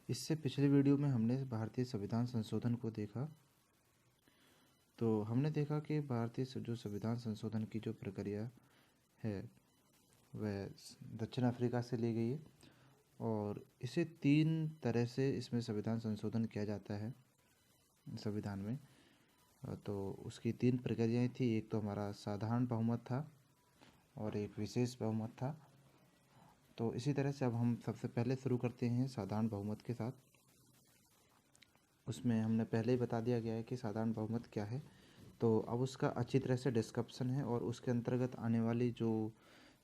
इससे पिछले वीडियो में हमने भारतीय संविधान संशोधन को देखा। तो हमने देखा कि भारतीय जो संविधान संशोधन की जो प्रक्रिया है वह दक्षिण अफ्रीका से ली गई है और इसे 3 तरह से इसमें संविधान संशोधन किया जाता है संविधान में। तो उसकी 3 प्रक्रियाएं थी। एक तो हमारा साधारण बहुमत था और एक विशेष बहुमत था। तो इसी तरह से अब हम सबसे पहले शुरू करते हैं साधारण बहुमत के साथ। उसमें हमने पहले ही बता दिया गया है कि साधारण बहुमत क्या है। तो अब उसका अच्छी तरह से डिस्कशन है और उसके अंतर्गत आने वाली जो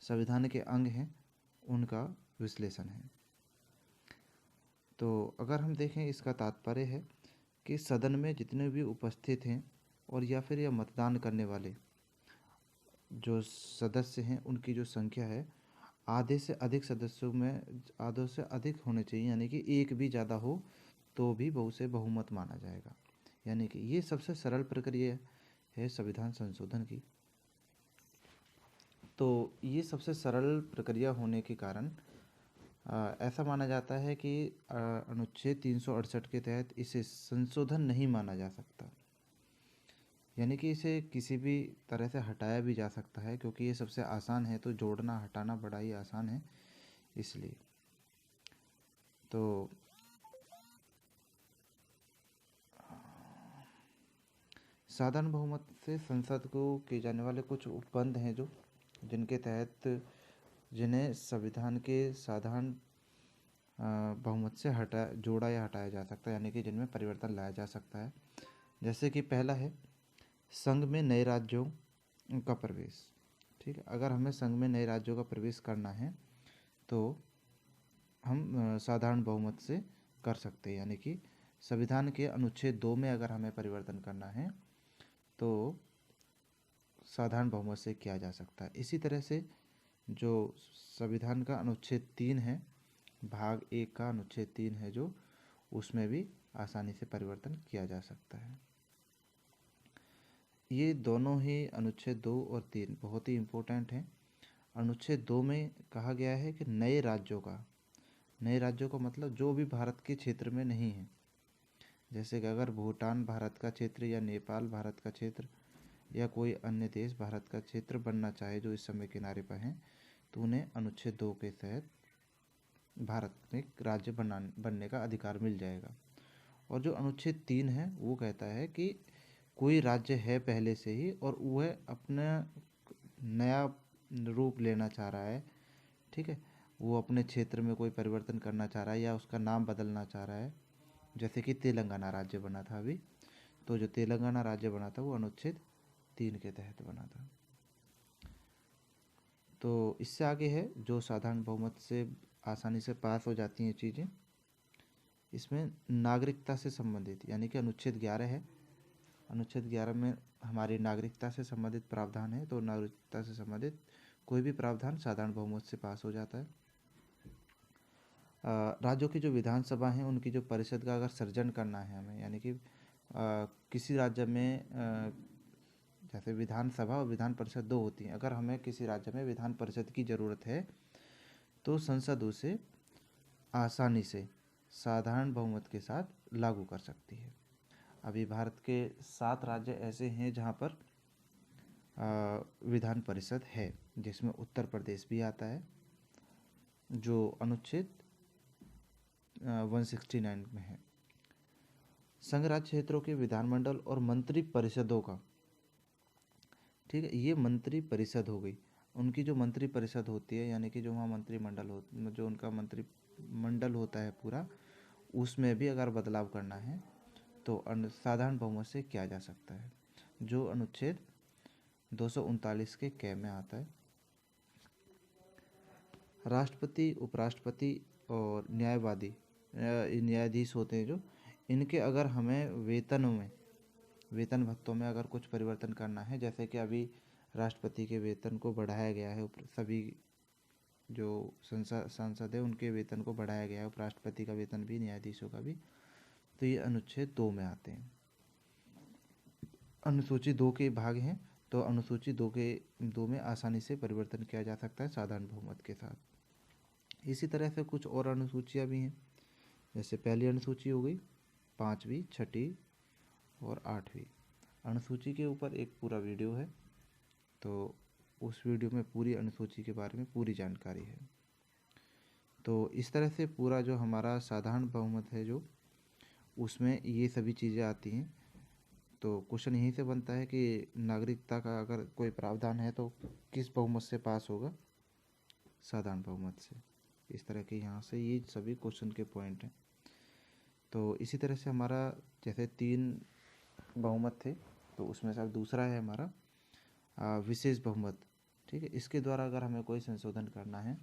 संविधान के अंग हैं उनका विश्लेषण है। तो अगर हम देखें, इसका तात्पर्य है कि सदन में जितने भी उपस्थित हैं और या फिर यह मतदान करने वाले जो सदस्य हैं उनकी जो संख्या है आधे से अधिक सदस्यों में आधे से अधिक होने चाहिए, यानी कि एक भी ज़्यादा हो तो भी उसे बहुमत माना जाएगा। यानी कि ये सबसे सरल प्रक्रिया है संविधान संशोधन की। तो ये सबसे सरल प्रक्रिया होने के कारण ऐसा माना जाता है कि अनुच्छेद 368 के तहत इसे संशोधन नहीं माना जा सकता, यानी कि इसे किसी भी तरह से हटाया भी जा सकता है क्योंकि ये सबसे आसान है। तो जोड़ना हटाना बड़ा ही आसान है इसलिए। तो साधारण बहुमत से संसद को किए जाने वाले कुछ उपबंध हैं जो जिनके तहत जिन्हें संविधान के साधारण बहुमत से जोड़ा या हटाया जा सकता है, यानी कि जिनमें परिवर्तन लाया जा सकता है। जैसे कि पहला है संघ में नए राज्यों का प्रवेश। ठीक है, अगर हमें संघ में नए राज्यों का प्रवेश करना है तो हम साधारण बहुमत से कर सकते हैं, यानी कि संविधान के अनुच्छेद 2 में अगर हमें परिवर्तन करना है तो साधारण बहुमत से किया जा सकता है। इसी तरह से जो संविधान का अनुच्छेद 3 है, भाग 1 का अनुच्छेद 3 है जो, उसमें भी आसानी से परिवर्तन किया जा सकता है। ये दोनों ही अनुच्छेद 2 और 3 बहुत ही इम्पोर्टेंट हैं। अनुच्छेद 2 में कहा गया है कि नए राज्यों का मतलब जो भी भारत के क्षेत्र में नहीं है। जैसे कि अगर भूटान भारत का क्षेत्र या नेपाल भारत का क्षेत्र या कोई अन्य देश भारत का क्षेत्र बनना चाहे जो इस समय किनारे पर हैं, तो उन्हें अनुच्छेद 2 के तहत भारत में राज्य बनने का अधिकार मिल जाएगा। और जो अनुच्छेद 3 है वो कहता है कि कोई राज्य है पहले से ही और वह अपना नया रूप लेना चाह रहा है, ठीक है, वो अपने क्षेत्र में कोई परिवर्तन करना चाह रहा है या उसका नाम बदलना चाह रहा है। जैसे कि तेलंगाना राज्य बना था अभी, तो जो तेलंगाना राज्य बना था वो अनुच्छेद 3 के तहत बना था। तो इससे आगे है जो साधारण बहुमत से आसानी से पास हो जाती हैं चीज़ें, इसमें नागरिकता से संबंधित, यानी कि अनुच्छेद 11 है। अनुच्छेद 11 में हमारी नागरिकता से संबंधित प्रावधान है। तो नागरिकता से संबंधित कोई भी प्रावधान साधारण बहुमत से पास हो जाता है। राज्यों की जो विधानसभा हैं उनकी जो परिषद का अगर सृजन करना है हमें, यानी कि किसी राज्य में जैसे विधानसभा और विधान परिषद 2 होती हैं, अगर हमें किसी राज्य में विधान परिषद की ज़रूरत है तो संसद उसे आसानी से साधारण बहुमत के साथ लागू कर सकती है। अभी भारत के 7 राज्य ऐसे हैं जहाँ पर विधान परिषद है, जिसमें उत्तर प्रदेश भी आता है जो अनुच्छेद 169 में है। संघ राज्य क्षेत्रों के विधानमंडल और मंत्री परिषदों का, ठीक है, ये मंत्री परिषद हो गई। उनकी जो मंत्री परिषद होती है, यानी कि जो वहाँ मंत्रिमंडल हो, जो उनका मंत्रिमंडल होता है पूरा, उसमें भी अगर बदलाव करना है तो साधारण बहुमत से किया जा सकता है, जो अनुच्छेद 239 के क में आता है। राष्ट्रपति, उपराष्ट्रपति और न्यायाधीश होते हैं जो, इनके अगर हमें वेतन भत्तों में अगर कुछ परिवर्तन करना है, जैसे कि अभी राष्ट्रपति के वेतन को बढ़ाया गया है, सभी जो सांसद है उनके वेतन को बढ़ाया गया है, उपराष्ट्रपति का वेतन भी, न्यायाधीशों का भी, तो ये अनुच्छेद 2 में आते हैं। अनुसूची 2 के भाग हैं, तो अनुसूची 2 में आसानी से परिवर्तन किया जा सकता है साधारण बहुमत के साथ। इसी तरह से कुछ और अनुसूचियाँ भी हैं, जैसे पहली अनुसूची हो गई, 5वीं, 6ठी और 8वीं। अनुसूची के ऊपर एक पूरा वीडियो है, तो उस वीडियो में पूरी अनुसूची के बारे में पूरी जानकारी है। तो इस तरह से पूरा जो हमारा साधारण बहुमत है जो, उसमें ये सभी चीज़ें आती हैं। तो क्वेश्चन यहीं से बनता है कि नागरिकता का अगर कोई प्रावधान है तो किस बहुमत से पास होगा? साधारण बहुमत से। इस तरह के यहाँ से ये सभी क्वेश्चन के पॉइंट हैं। तो इसी तरह से हमारा जैसे 3 बहुमत थे, तो उसमें से अब दूसरा है हमारा विशेष बहुमत। ठीक है, इसके द्वारा अगर हमें कोई संशोधन करना है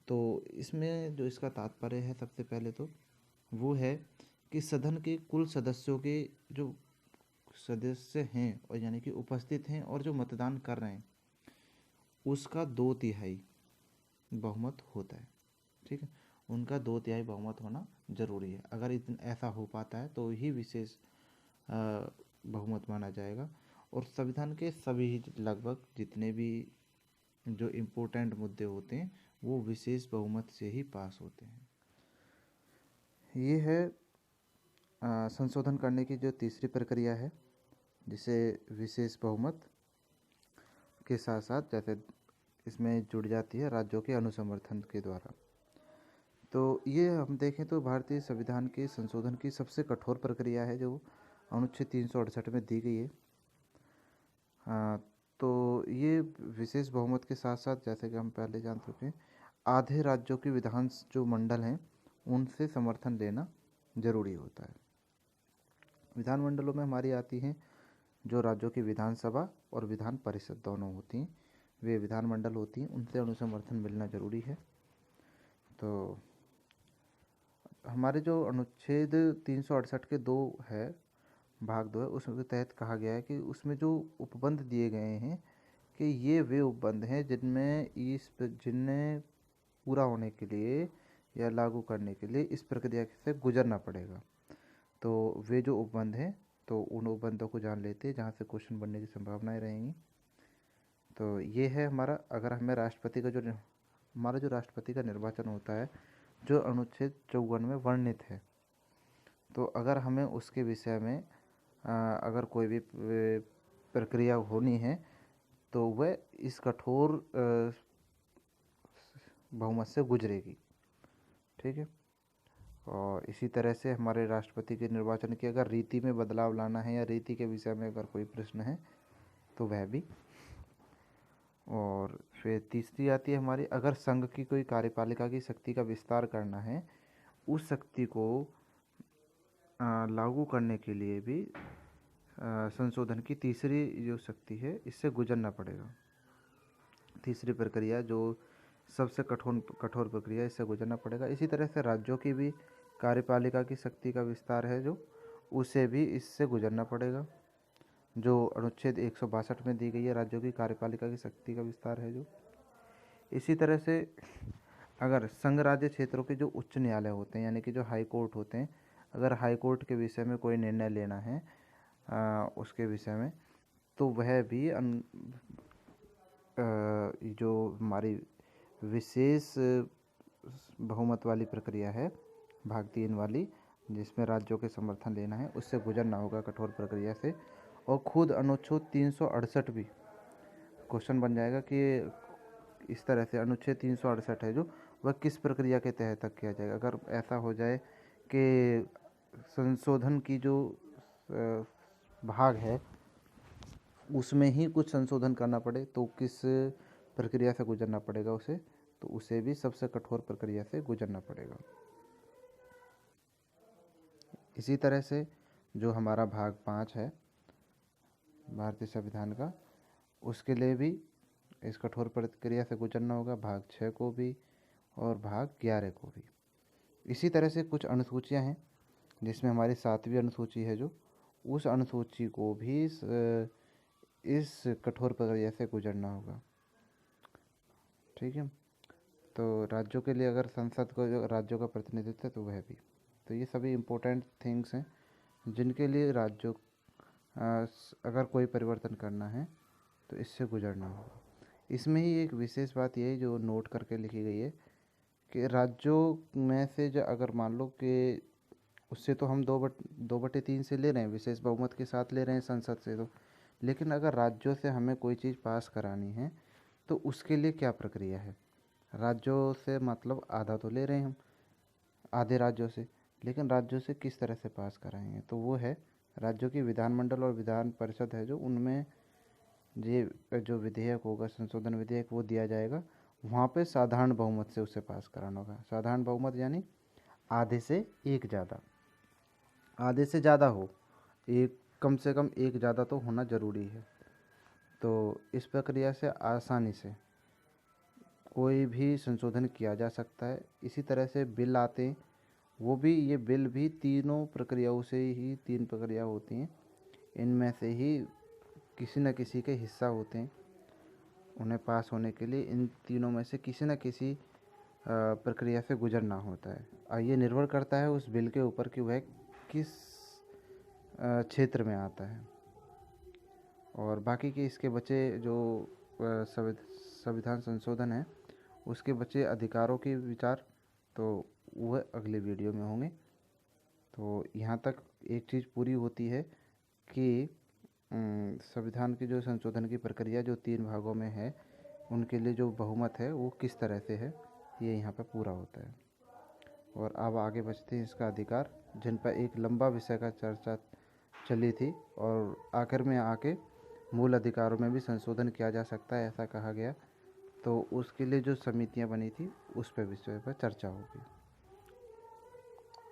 तो इसमें जो इसका तात्पर्य है सबसे पहले तो वो है कि सदन के कुल सदस्यों के जो सदस्य हैं और यानी कि उपस्थित हैं और जो मतदान कर रहे हैं, उसका 2/3 बहुमत होता है। ठीक है, उनका 2/3 बहुमत होना जरूरी है। अगर इतना ऐसा हो पाता है तो ही विशेष बहुमत माना जाएगा। और संविधान के सभी लगभग जितने भी जो इम्पोर्टेंट मुद्दे होते हैं वो विशेष बहुमत से ही पास होते हैं। ये है संशोधन करने की जो तीसरी प्रक्रिया है, जिसे विशेष बहुमत के साथ साथ जैसे इसमें जुड़ जाती है राज्यों के अनुसमर्थन के द्वारा। तो ये हम देखें तो भारतीय संविधान के संशोधन की सबसे कठोर प्रक्रिया है जो अनुच्छेद 368 में दी गई है। तो ये विशेष बहुमत के साथ साथ जैसे कि हम पहले जान चुके हैं, आधे राज्यों के विधान जो मंडल हैं उनसे समर्थन लेना जरूरी होता है। विधानमंडलों में हमारी आती हैं जो राज्यों की विधानसभा और विधान परिषद दोनों होती हैं, वे विधानमंडल होती हैं, उनसे अनुसमर्थन मिलना जरूरी है। तो हमारे जो अनुच्छेद 368 के 2 है, भाग 2 है, उसके तहत कहा गया है कि उसमें जो उपबंध दिए गए हैं कि ये वे उपबंध हैं जिन्हें पूरा होने के लिए या लागू करने के लिए इस प्रक्रिया से गुजरना पड़ेगा। तो वे जो उपबंध हैं तो उन उपबंधों को जान लेते हैं जहाँ से क्वेश्चन बनने की संभावनाएं रहेंगी। तो ये है हमारा, अगर हमें हमारा जो राष्ट्रपति का निर्वाचन होता है जो अनुच्छेद 54 में वर्णित है, तो अगर हमें उसके विषय में अगर कोई भी प्रक्रिया होनी है तो वह इस कठोर बहुमत से गुजरेगी। ठीक है, और इसी तरह से हमारे राष्ट्रपति के निर्वाचन की अगर रीति में बदलाव लाना है या रीति के विषय में अगर कोई प्रश्न है तो वह भी। और फिर तीसरी आती है हमारी, अगर संघ की कोई कार्यपालिका की शक्ति का विस्तार करना है, उस शक्ति को लागू करने के लिए भी संशोधन की तीसरी जो शक्ति है इससे गुजरना पड़ेगा। तीसरी प्रक्रिया जो सबसे कठोर प्रक्रिया, इससे गुजरना पड़ेगा। इसी तरह से राज्यों की भी कार्यपालिका की शक्ति का विस्तार है जो, उसे भी इससे गुजरना पड़ेगा, जो अनुच्छेद 162 में दी गई है। राज्यों की कार्यपालिका की शक्ति का विस्तार है जो। इसी तरह से अगर संघ राज्य क्षेत्रों के जो उच्च न्यायालय होते हैं यानी कि जो हाई कोर्ट होते हैं, अगर हाई कोर्ट के विषय में कोई निर्णय लेना है उसके विषय में, तो वह भी जो हमारी विशेष बहुमत वाली प्रक्रिया है, भाग 3 वाली, जिसमें राज्यों के समर्थन लेना है, उससे गुजरना होगा कठोर प्रक्रिया से। और खुद अनुच्छेद 368 भी क्वेश्चन बन जाएगा कि इस तरह से अनुच्छेद 368 है जो, वह किस प्रक्रिया के तहत किया जाएगा। अगर ऐसा हो जाए कि संशोधन की जो भाग है उसमें ही कुछ संशोधन करना पड़े तो किस प्रक्रिया से गुजरना पड़ेगा उसे, तो उसे भी सबसे कठोर प्रक्रिया से गुजरना पड़ेगा। इसी तरह से जो हमारा भाग 5 है भारतीय संविधान का, उसके लिए भी इस कठोर प्रक्रिया से गुजरना होगा, भाग 6 को भी और भाग 11 को भी। इसी तरह से कुछ अनुसूचियां हैं जिसमें हमारी 7वीं अनुसूची है जो, उस अनुसूची को भी इस कठोर प्रक्रिया से गुजरना होगा। ठीक है, तो राज्यों के लिए अगर संसद को जो राज्यों का प्रतिनिधित्व है तो वह भी। तो ये सभी इम्पोर्टेंट थिंग्स हैं जिनके लिए राज्यों अगर कोई परिवर्तन करना है तो इससे गुजरना होगा। इसमें ही एक विशेष बात ये जो नोट करके लिखी गई है कि राज्यों में से जो अगर मान लो कि उससे तो हम 2/3 से ले रहे हैं, विशेष बहुमत के साथ ले रहे हैं संसद से तो, लेकिन अगर राज्यों से हमें कोई चीज़ पास करानी है तो उसके लिए क्या प्रक्रिया है। राज्यों से मतलब आधा तो ले रहे हैं हम, आधे राज्यों से, लेकिन राज्यों से किस तरह से पास कराएंगे, तो वो है राज्यों की विधानमंडल और विधान परिषद है जो उनमें ये जो विधेयक होगा, संशोधन विधेयक वो दिया जाएगा। वहाँ पे साधारण बहुमत से उसे पास कराना होगा। साधारण बहुमत यानी आधे से एक ज़्यादा, आधे से ज़्यादा हो, एक कम से कम एक ज़्यादा तो होना ज़रूरी है। तो इस प्रक्रिया से आसानी से कोई भी संशोधन किया जा सकता है। इसी तरह से बिल आते हैं, वो भी, ये बिल भी तीनों प्रक्रियाओं से ही, तीन प्रक्रिया होती हैं, इनमें से ही किसी न किसी के हिस्सा होते हैं। उन्हें पास होने के लिए इन तीनों में से किसी न किसी प्रक्रिया से गुजरना होता है। और ये निर्भर करता है उस बिल के ऊपर कि वह किस क्षेत्र में आता है। और बाकी के इसके बचे जो संविधान संशोधन है उसके बचे अधिकारों के विचार तो वह अगले वीडियो में होंगे। तो यहाँ तक एक चीज़ पूरी होती है कि संविधान की जो संशोधन की प्रक्रिया जो 3 भागों में है, उनके लिए जो बहुमत है वो किस तरह से है, ये यहाँ पर पूरा होता है। और अब आगे बचते हैं इसका अधिकार, जिन पर एक लंबा विषय का चर्चा चली थी, और आखिर में आके मूल अधिकारों में भी संशोधन किया जा सकता है ऐसा कहा गया। तो उसके लिए जो समितियाँ बनी थी उस पर विषय पर चर्चा होगी।